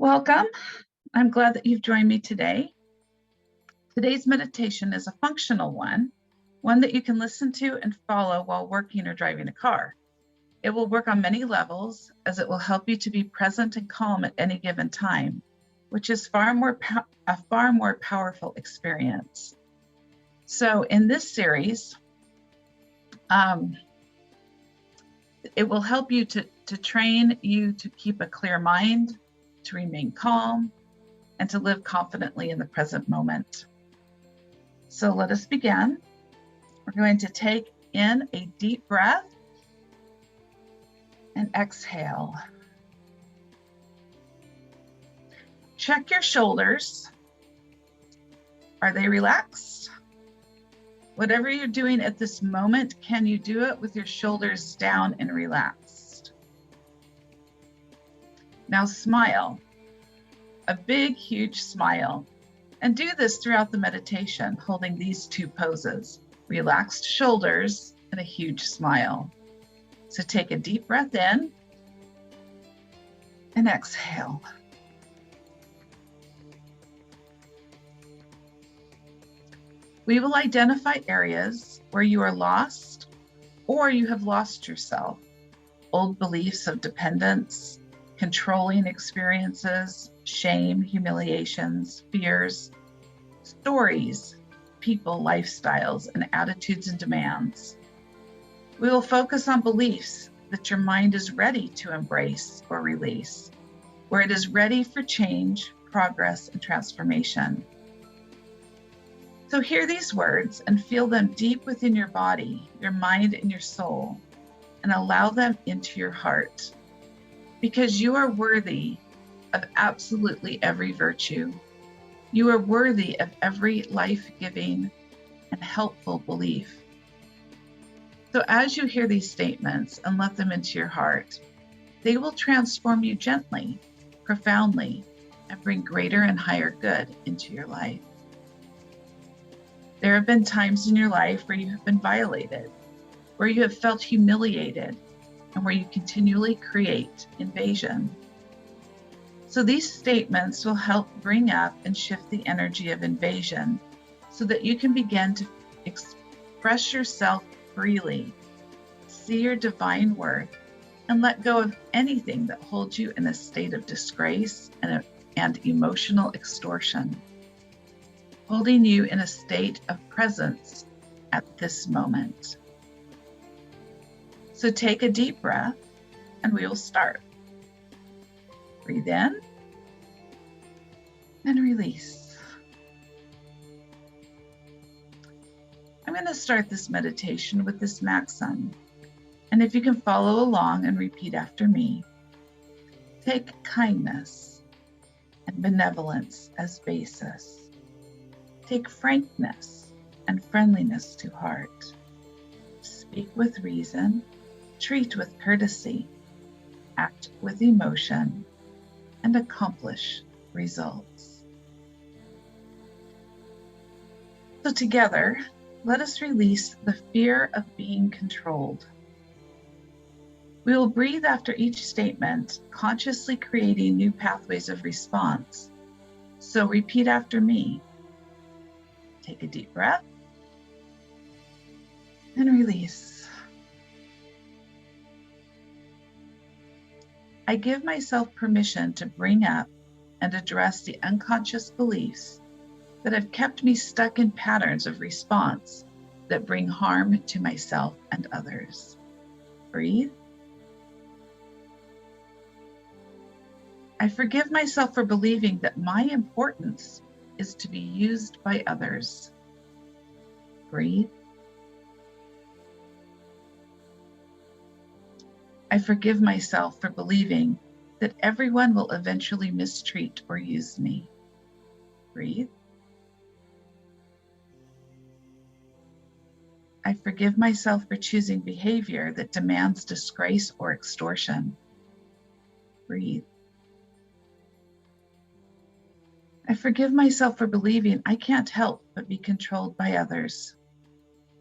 Welcome. I'm glad that you've joined me today. Today's meditation is a functional one that you can listen to and follow while working or driving a car. It will work on many levels as it will help you to be present and calm at any given time, which is a far more powerful experience. So in this series, it will help you to train you to keep a clear mind, to remain calm, and to live confidently in the present moment. So let us begin. We're going to take in a deep breath and exhale. Check your shoulders. Are they relaxed? Whatever you're doing at this moment, can you do it with your shoulders down and relaxed? Now smile, a big, huge smile, and do this throughout the meditation, holding these two poses, relaxed shoulders and a huge smile. So take a deep breath in and exhale. We will identify areas where you are lost or you have lost yourself, old beliefs of dependence, controlling experiences, shame, humiliations, fears, stories, people, lifestyles, and attitudes and demands. We will focus on beliefs that your mind is ready to embrace or release, where it is ready for change, progress, and transformation. So hear these words and feel them deep within your body, your mind, and your soul, and allow them into your heart. Because you are worthy of absolutely every virtue. You are worthy of every life-giving and helpful belief. So as you hear these statements and let them into your heart, they will transform you gently, profoundly, and bring greater and higher good into your life. There have been times in your life where you have been violated, where you have felt humiliated, and where you continually create invasion. So these statements will help bring up and shift the energy of invasion so that you can begin to express yourself freely, see your divine worth, and let go of anything that holds you in a state of disgrace and emotional extortion, holding you in a state of presence at this moment. So take a deep breath and we will start. Breathe in and release. I'm going to start this meditation with this maxim. And if you can follow along and repeat after me, take kindness and benevolence as basis. Take frankness and friendliness to heart. Speak with reason, treat with courtesy, act with emotion, and accomplish results. So together, let us release the fear of being controlled. We will breathe after each statement, consciously creating new pathways of response. So repeat after me. Take a deep breath and release. I give myself permission to bring up and address the unconscious beliefs that have kept me stuck in patterns of response that bring harm to myself and others. Breathe. I forgive myself for believing that my importance is to be used by others. Breathe. I forgive myself for believing that everyone will eventually mistreat or use me. Breathe. I forgive myself for choosing behavior that demands disgrace or extortion. Breathe. I forgive myself for believing I can't help but be controlled by others.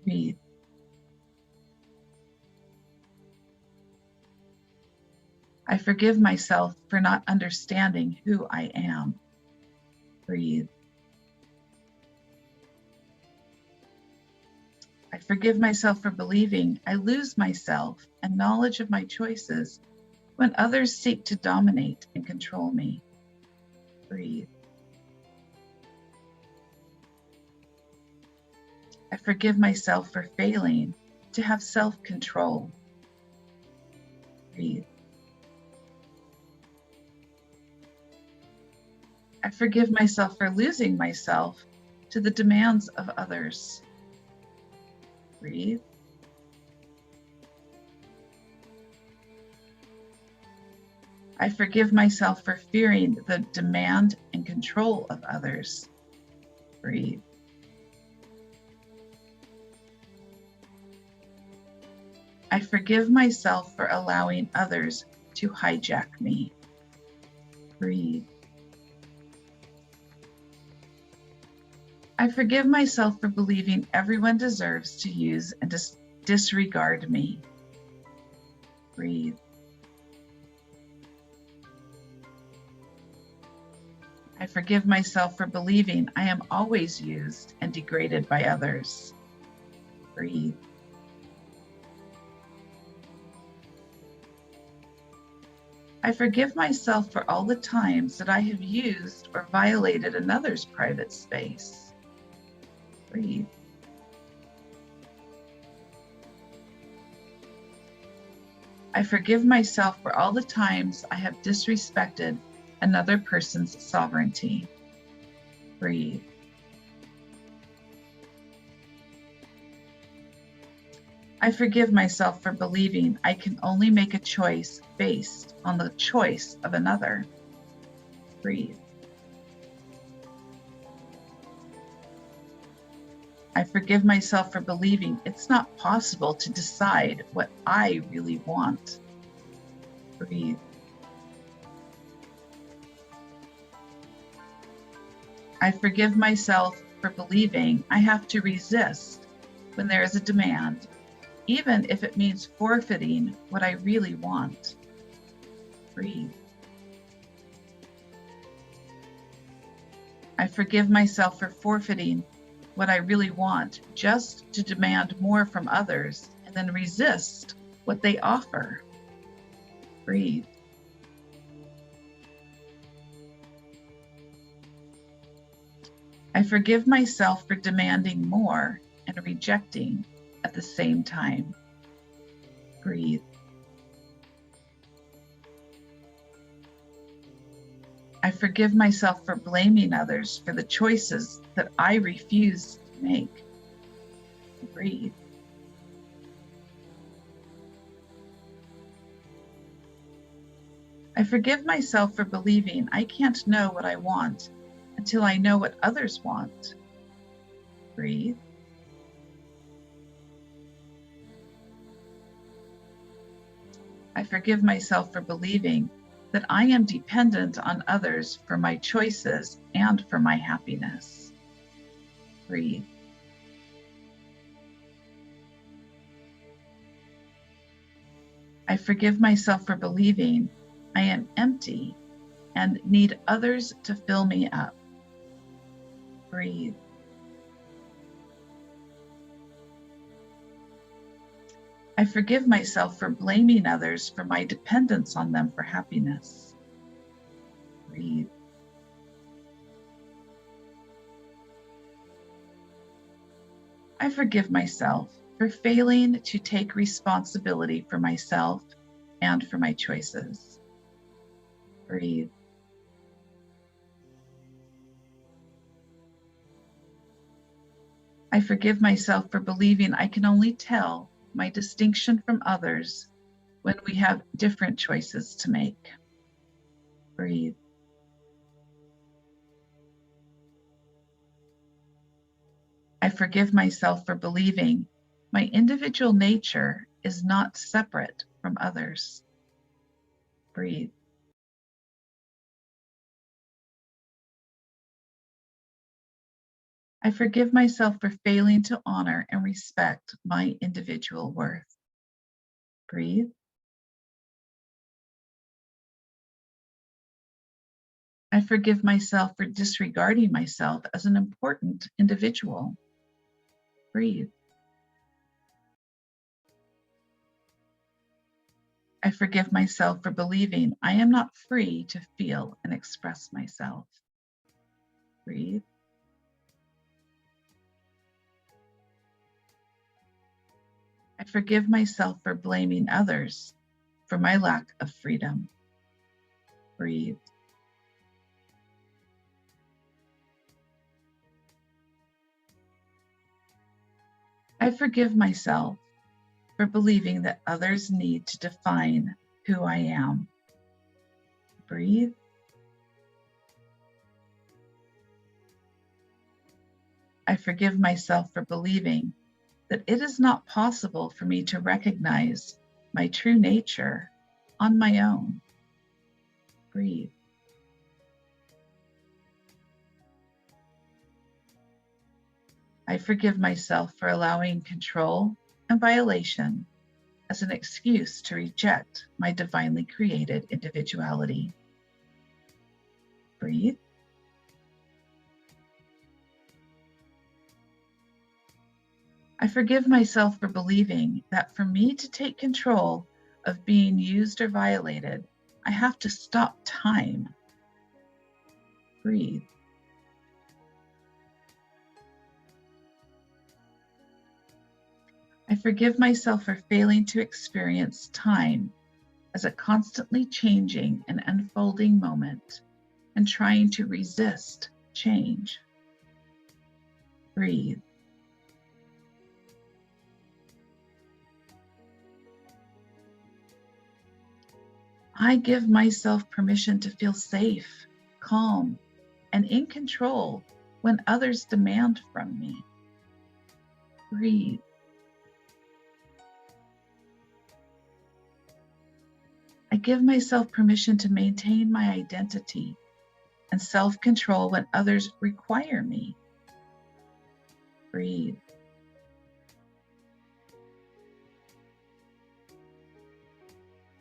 Breathe. I forgive myself for not understanding who I am. Breathe. I forgive myself for believing I lose myself and knowledge of my choices when others seek to dominate and control me. Breathe. I forgive myself for failing to have self-control. Breathe. I forgive myself for losing myself to the demands of others. Breathe. I forgive myself for fearing the demand and control of others. Breathe. I forgive myself for allowing others to hijack me. Breathe. I forgive myself for believing everyone deserves to use and disregard me. Breathe. I forgive myself for believing I am always used and degraded by others. Breathe. I forgive myself for all the times that I have used or violated another's private space. Breathe. I forgive myself for all the times I have disrespected another person's sovereignty. Breathe. I forgive myself for believing I can only make a choice based on the choice of another. Breathe. I forgive myself for believing it's not possible to decide what I really want. Breathe. I forgive myself for believing I have to resist when there is a demand, even if it means forfeiting what I really want. Breathe. I forgive myself for forfeiting what I really want just to demand more from others and then resist what they offer. Breathe. I forgive myself for demanding more and rejecting at the same time. Breathe. I forgive myself for blaming others for the choices that I refuse to make. Breathe. I forgive myself for believing I can't know what I want until I know what others want. Breathe. I forgive myself for believing that I am dependent on others for my choices and for my happiness. Breathe. I forgive myself for believing I am empty and need others to fill me up. Breathe. I forgive myself for blaming others for my dependence on them for happiness. Breathe. I forgive myself for failing to take responsibility for myself and for my choices. Breathe. I forgive myself for believing I can only tell my distinction from others when we have different choices to make. Breathe. I forgive myself for believing my individual nature is not separate from others. Breathe. I forgive myself for failing to honor and respect my individual worth. Breathe. forgive myself for disregarding myself as an important individual. Breathe. I forgive myself for believing I am not free to feel and express myself. Breathe. I forgive myself for blaming others for my lack of freedom. Breathe. I forgive myself for believing that others need to define who I am. Breathe. I forgive myself for believing that it is not possible for me to recognize my true nature on my own. Breathe. I forgive myself for allowing control and violation as an excuse to reject my divinely created individuality. Breathe. I forgive myself for believing that for me to take control of being used or violated, I have to stop time. Breathe. I forgive myself for failing to experience time as a constantly changing and unfolding moment and trying to resist change. Breathe. I give myself permission to feel safe, calm, and in control when others demand from me. Breathe. I give myself permission to maintain my identity and self-control when others require me. Breathe.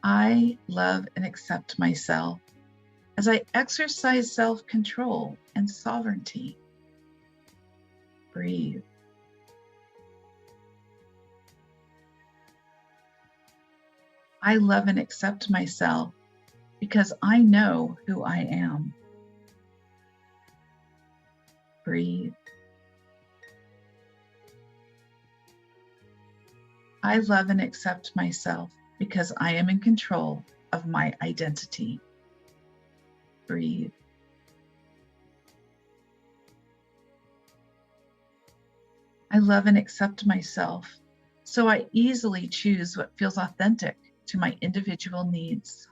I love and accept myself as I exercise self-control and sovereignty. Breathe. I love and accept myself because I know who I am. Breathe. I love and accept myself because I am in control of my identity. Breathe. I love and accept myself so I easily choose what feels authentic to my individual needs.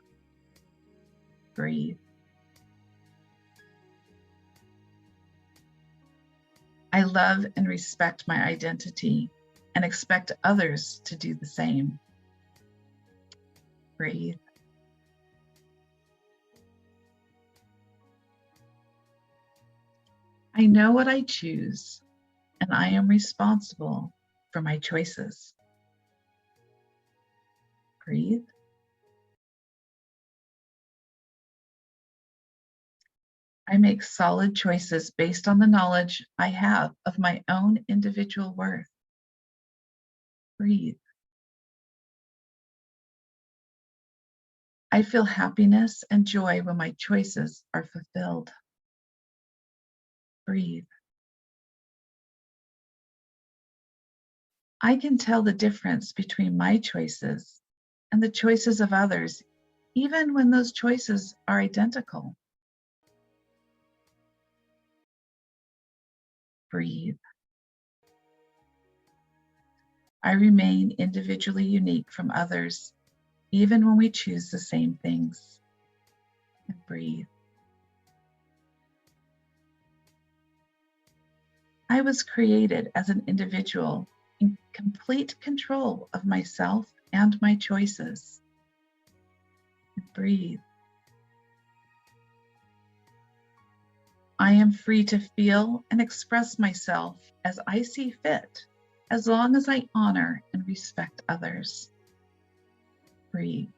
Breathe. I love and respect my identity and expect others to do the same. Breathe. I know what I choose, and I am responsible for my choices. Breathe. I make solid choices based on the knowledge I have of my own individual worth. Breathe. I feel happiness and joy when my choices are fulfilled. Breathe. I can tell the difference between my choices and the choices of others, even when those choices are identical. Breathe. I remain individually unique from others, even when we choose the same things. And breathe. I was created as an individual in complete control of myself and my choices. And breathe. I am free to feel and express myself as I see fit, as long as I honor and respect others. Breathe.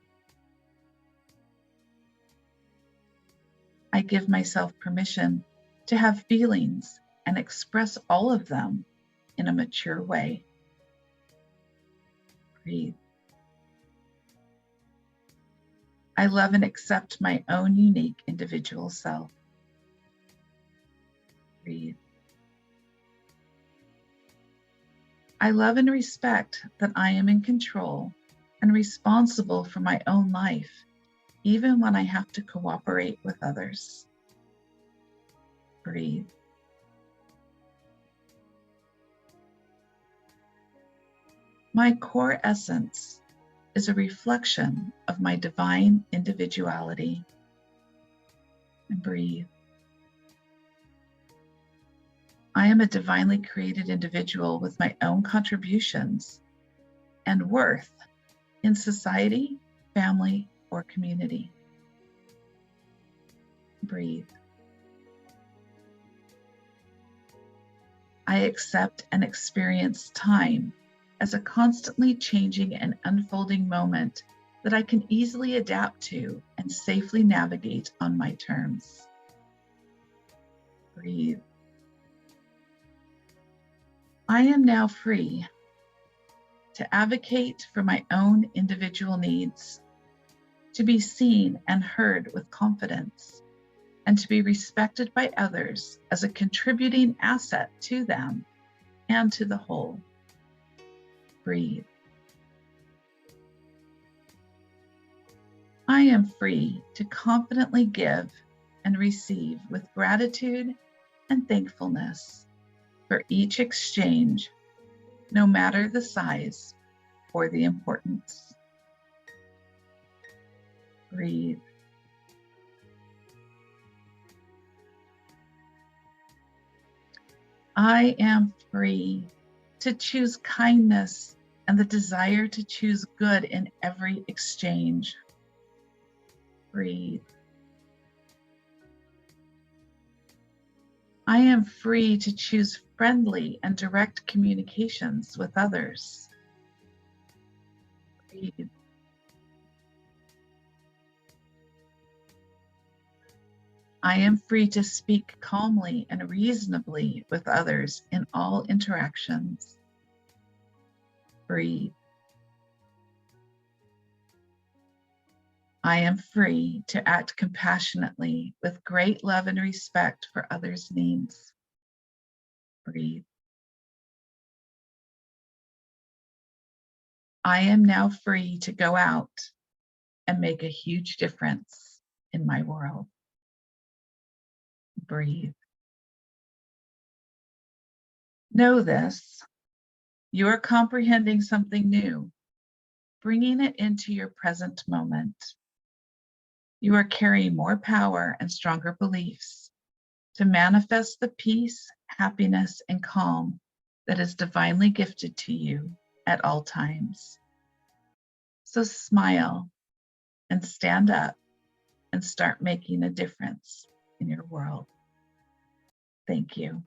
I I give myself permission to have feelings and express all of them in a mature way. Breathe. I love and accept my own unique individual self. Breathe. I love and respect that I am in control and responsible for my own life, even when I have to cooperate with others. Breathe. My core essence is a reflection of my divine individuality. And breathe. I am a divinely created individual with my own contributions and worth in society, family, or community. Breathe. I accept and experience time as a constantly changing and unfolding moment that I can easily adapt to and safely navigate on my terms. Breathe. I am now free to advocate for my own individual needs, to be seen and heard with confidence, and to be respected by others as a contributing asset to them and to the whole. Breathe. I am free to confidently give and receive with gratitude and thankfulness for each exchange, no matter the size or the importance. Breathe. I am free to choose kindness and the desire to choose good in every exchange. Breathe. I am free to choose friendly and direct communications with others. Breathe. I am free to speak calmly and reasonably with others in all interactions. Breathe. I am free to act compassionately with great love and respect for others' needs. Breathe. I am now free to go out and make a huge difference in my world. Breathe. Know this, you are comprehending something new, bringing it into your present moment. You are carrying more power and stronger beliefs to manifest the peace, happiness, and calm that is divinely gifted to you at all times. So smile and stand up and start making a difference in your world. Thank you.